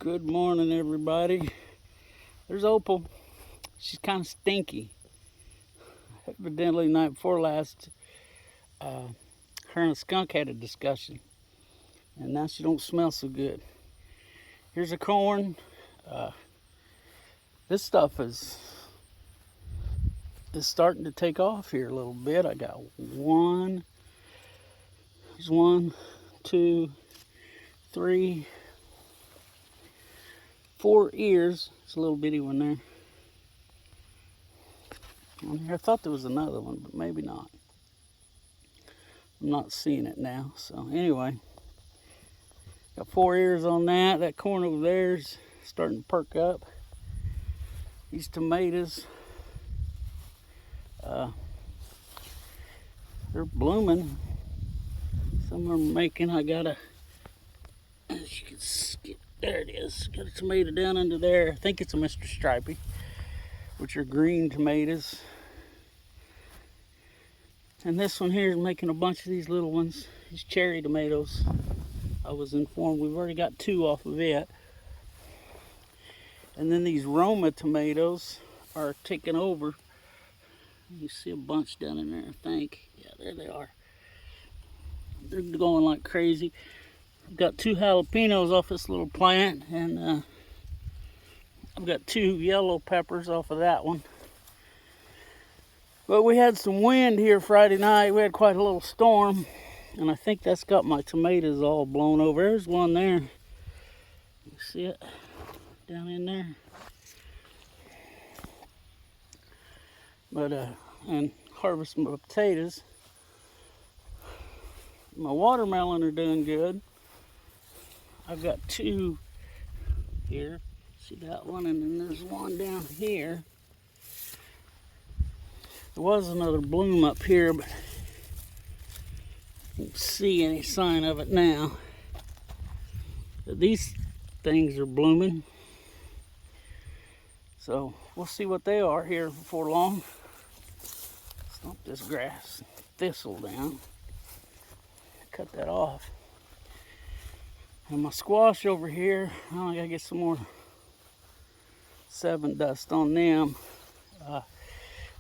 Good morning, everybody. There's Opal. She's kind of stinky. Evidently, night before last, her and a skunk had a discussion, and now she don't smell so good. Here's a corn. This stuff is starting to take off here a little bit. I got one. There's 1, 2, 3, 4 ears. It's a little bitty one there. I thought there was another one, but maybe not. I'm not seeing it now. So anyway, got 4 ears on that. That corn over there is starting to perk up. These tomatoes, they're blooming. Some of them are making. I got a, as you can see, there it is. Got a tomato down under there. I think it's a Mr. Stripey, which are green tomatoes. And this one here is making a bunch of these little ones, these cherry tomatoes. I was informed we've already got 2 off of it. And then these Roma tomatoes are taking over. You see a bunch down in there, I think. Yeah, there they are. They're going like crazy. I've got 2 jalapenos off this little plant, and I've got 2 yellow peppers off of that one. But we had some wind here Friday night. We had quite a little storm, and I think that's got my tomatoes all blown over. There's one there. You see it down in there? But and harvest my potatoes. My watermelon are doing good. I've got 2 here. See that one? And then there's one down here. There was another bloom up here, but I don't see any sign of it now. But these things are blooming. So we'll see what they are here before long. Stomp this grass thistle down. Cut that off. And my squash over here, I gotta get some more 7 dust on them.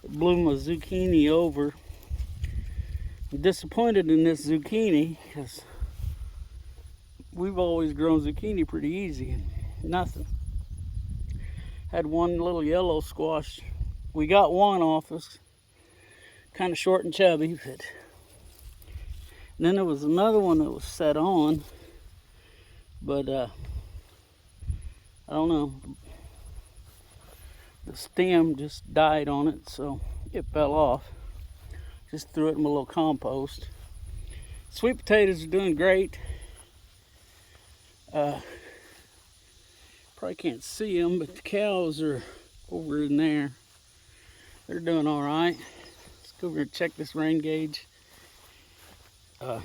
Blew my zucchini over. I'm disappointed in this zucchini because we've always grown zucchini pretty easy and nothing. Had one little yellow squash. We got one off us, kind of short and chubby, but and then there was another one that was set on, but I don't know. The stem just died on it, so it fell off. Just threw it in my little compost. Sweet potatoes are doing great. Probably can't see them, but the cows are over in there. They're doing all right. Let's go over and check this rain gauge. Let's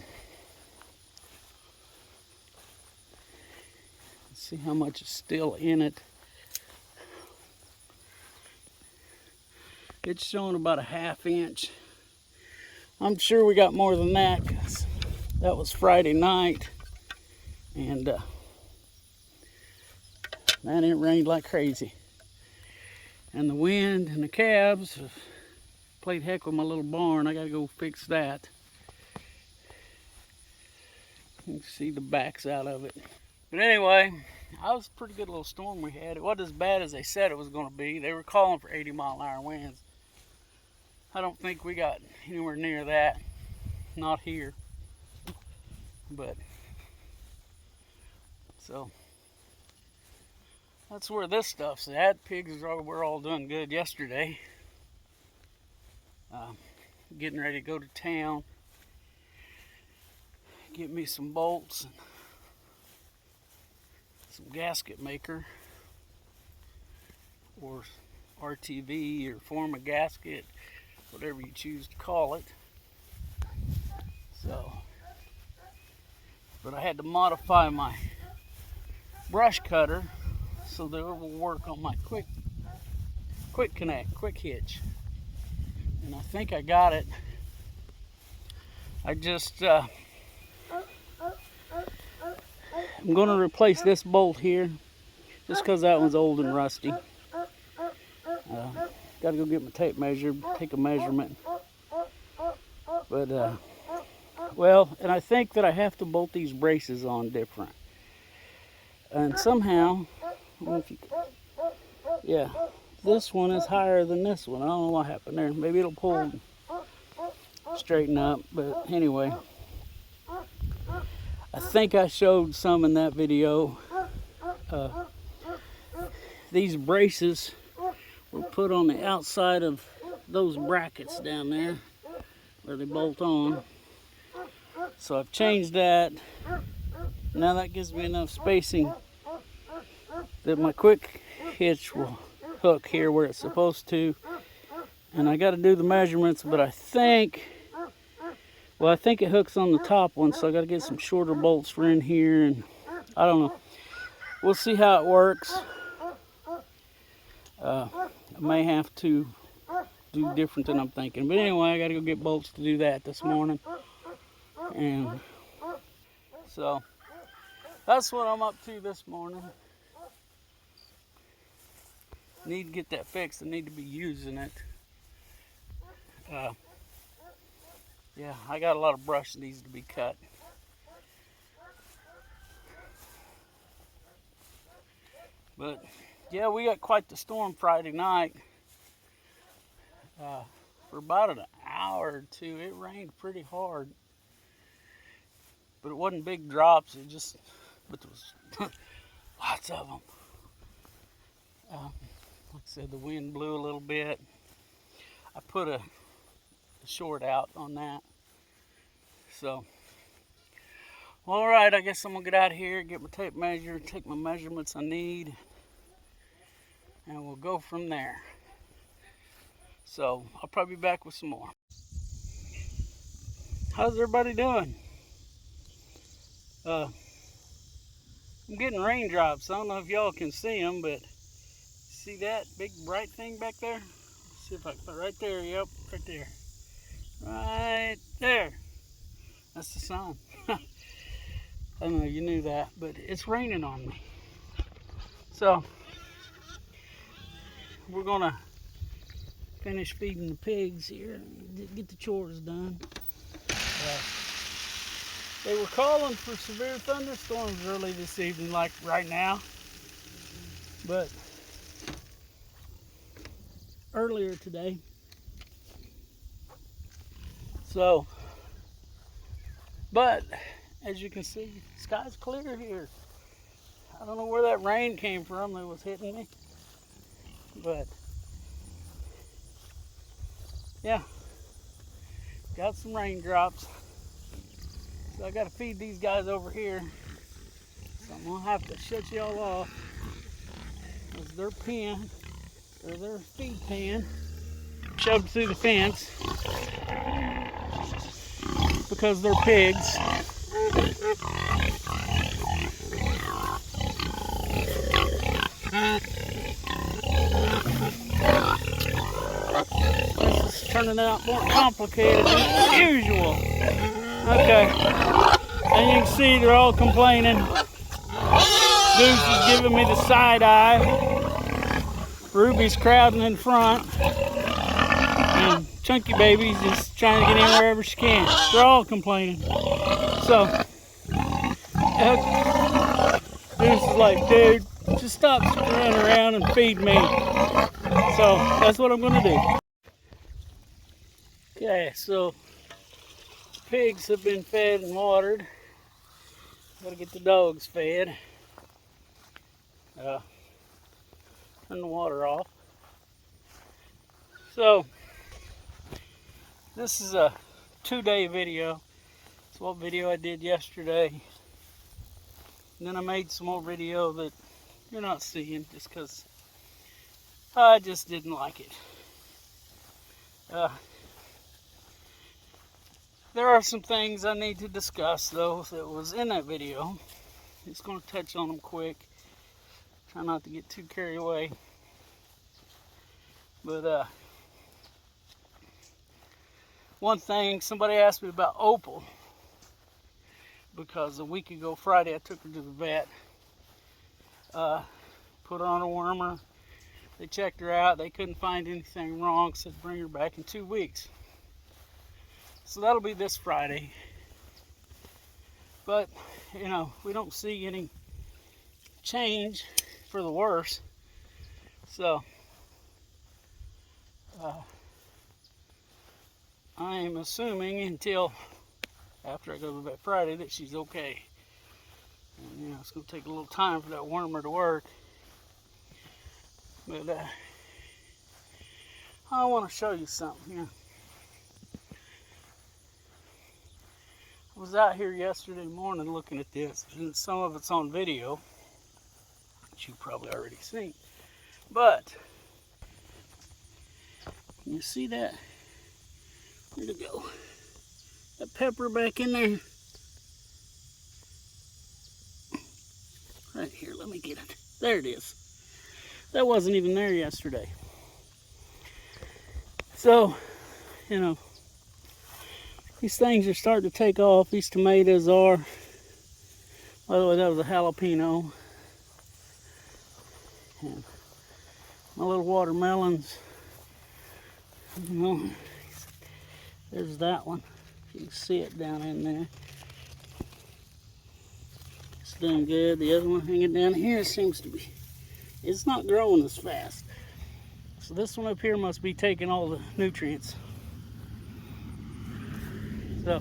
see how much is still in it. It's showing about a 1/2 inch. I'm sure we got more than that because that was Friday night, and man, it rained like crazy. And the wind and the calves have played heck with my little barn. I gotta go fix that. You can see the backs out of it. But anyway, that was a pretty good little storm we had. It wasn't as bad as they said it was going to be. They were calling for 80-mile-an-hour winds. I don't think we got anywhere near that. Not here. But, so, that's where this stuff's at. Pigs were all doing good yesterday. Getting ready to go to town. Get me some bolts and some gasket maker, or RTV, or form a gasket, whatever you choose to call it. So, but I had to modify my brush cutter so that it will work on my quick connect, quick hitch. And I think I got it. I just I'm going to replace this bolt here just because that one's old and rusty. Got to go get my tape measure, take a measurement. But, well, and I think that I have to bolt these braces on different. And somehow, I don't know if you can, yeah, this one is higher than this one. I don't know what happened there. Maybe it'll pull and straighten up. But anyway, I think I showed some in that video. These braces were put on the outside of those brackets down there where they bolt on. So I've changed that. Now that gives me enough spacing that my quick hitch will hook here where it's supposed to. And I got to do the measurements, but I think it hooks on the top one, so I got to get some shorter bolts for in here, and I don't know. We'll see how it works. I may have to do different than I'm thinking. But anyway, I got to go get bolts to do that this morning. And so that's what I'm up to this morning. Need to get that fixed. I need to be using it. Yeah, I got a lot of brush that needs to be cut. But yeah, we got quite the storm Friday night. For about an hour or two, it rained pretty hard. But it wasn't big drops, but there was lots of them. Like I said, the wind blew a little bit. I put a short out on that. So, all right, I guess I'm gonna get out of here, get my tape measure, take my measurements I need, and we'll go from there. So, I'll probably be back with some more. How's everybody doing? I'm getting raindrops. I don't know if y'all can see them, but see that big bright thing back there? Let's see if I can put it right there. Yep, right there. Right there. That's the sun. I don't know, you knew that, but it's raining on me. So, we're gonna finish feeding the pigs here and get the chores done. They were calling for severe thunderstorms early this evening, like right now. But earlier today. So, but as you can see, the sky's clear here. I don't know where that rain came from that was hitting me. But yeah, got some raindrops. So I got to feed these guys over here. So I'm gonna have to shut y'all off. Because their pen, or their feed pan, shoved through the fence. Because they're pigs. This is turning out more complicated than usual. Okay, and you can see they're all complaining. Goose is giving me the side eye. Ruby's crowding in front. And Chunky Baby's just trying to get in wherever she can. They're all complaining. So, Goose is like, dude, just stop running around and feed me. So, that's what I'm going to do. Okay, so pigs have been fed and watered. Gotta get the dogs fed. Turn the water off. So, this is a 2-day video. It's what video I did yesterday. And then I made some more video that you're not seeing just because I just didn't like it. There are some things I need to discuss though that was in that video. Just going to touch on them quick. Try not to get too carried away. But one thing, somebody asked me about Opal. Because a week ago Friday I took her to the vet. put her on a wormer. They checked her out. They couldn't find anything wrong, said bring her back in 2 weeks. So that'll be this Friday. But, you know, we don't see any change for the worse. So, I'm assuming until after I go to bed Friday that she's okay. And, you know, it's going to take a little time for that wormer to work. But I want to show you something here. I was out here yesterday morning looking at this, and some of it's on video, which you've probably already seen. But, can you see that? Where'd it go? That pepper back in there. Right here, let me get it. There it is. That wasn't even there yesterday. So, you know, these things are starting to take off. These tomatoes are. By the way, that was a jalapeno. And my little watermelons. You know, there's that one. You can see it down in there. It's doing good. The other one hanging down here seems to be, it's not growing as fast. So this one up here must be taking all the nutrients. So,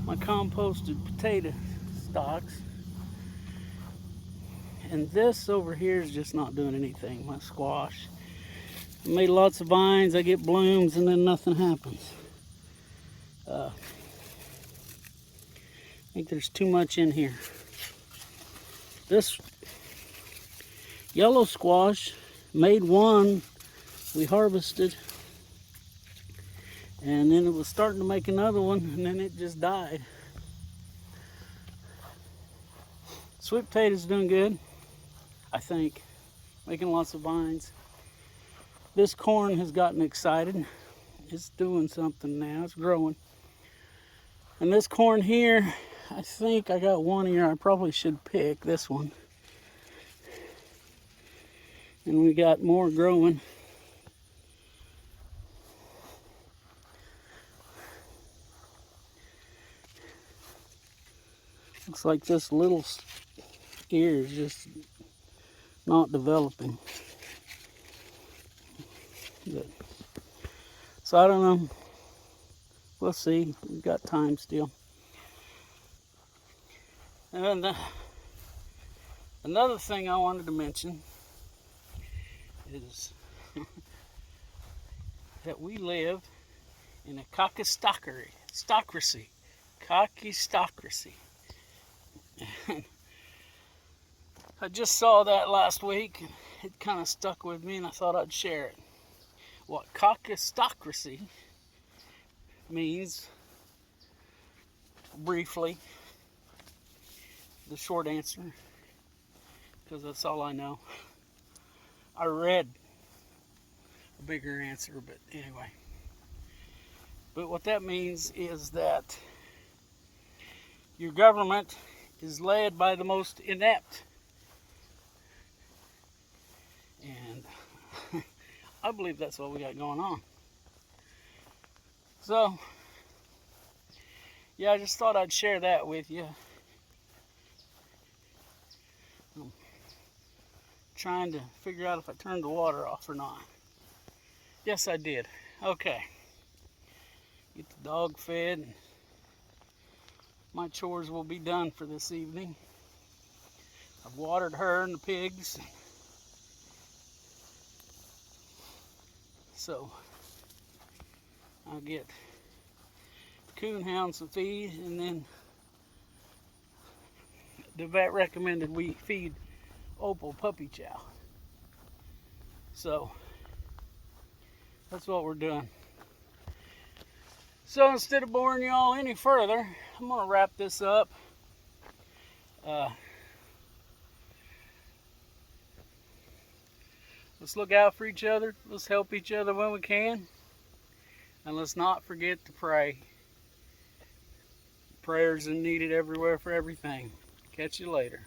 my composted potato stalks. And this over here is just not doing anything, my squash. I made lots of vines, I get blooms, and then nothing happens. I think there's too much in here. This yellow squash made one we harvested, and then it was starting to make another one, and then it just died. Sweet potatoes doing good, I think. Making lots of vines. This corn has gotten excited. It's doing something now. It's growing. And this corn here, I think I got one here. I probably should pick this one. And we got more growing. Looks like this little ear is just not developing. But, so I don't know. We'll see. We've got time still. And then another thing I wanted to mention is that we live in a kakistocracy. Kakistocracy. I just saw that last week, and it kind of stuck with me, and I thought I'd share it. What kakistocracy means, briefly, the short answer, because that's all I know. I read a bigger answer, but anyway. But what that means is that your government is led by the most inept. And I believe that's what we got going on. So, yeah, I just thought I'd share that with you. I'm trying to figure out if I turned the water off or not. Yes, I did. Okay. Get the dog fed. And my chores will be done for this evening. I've watered her and the pigs. So, I'll get the coonhound some feed, and then the vet recommended we feed Opal puppy chow. So, that's what we're doing. So, instead of boring y'all any further, I'm going to wrap this up. Let's look out for each other. Let's help each other when we can. And let's not forget to pray. Prayers are needed everywhere for everything. Catch you later.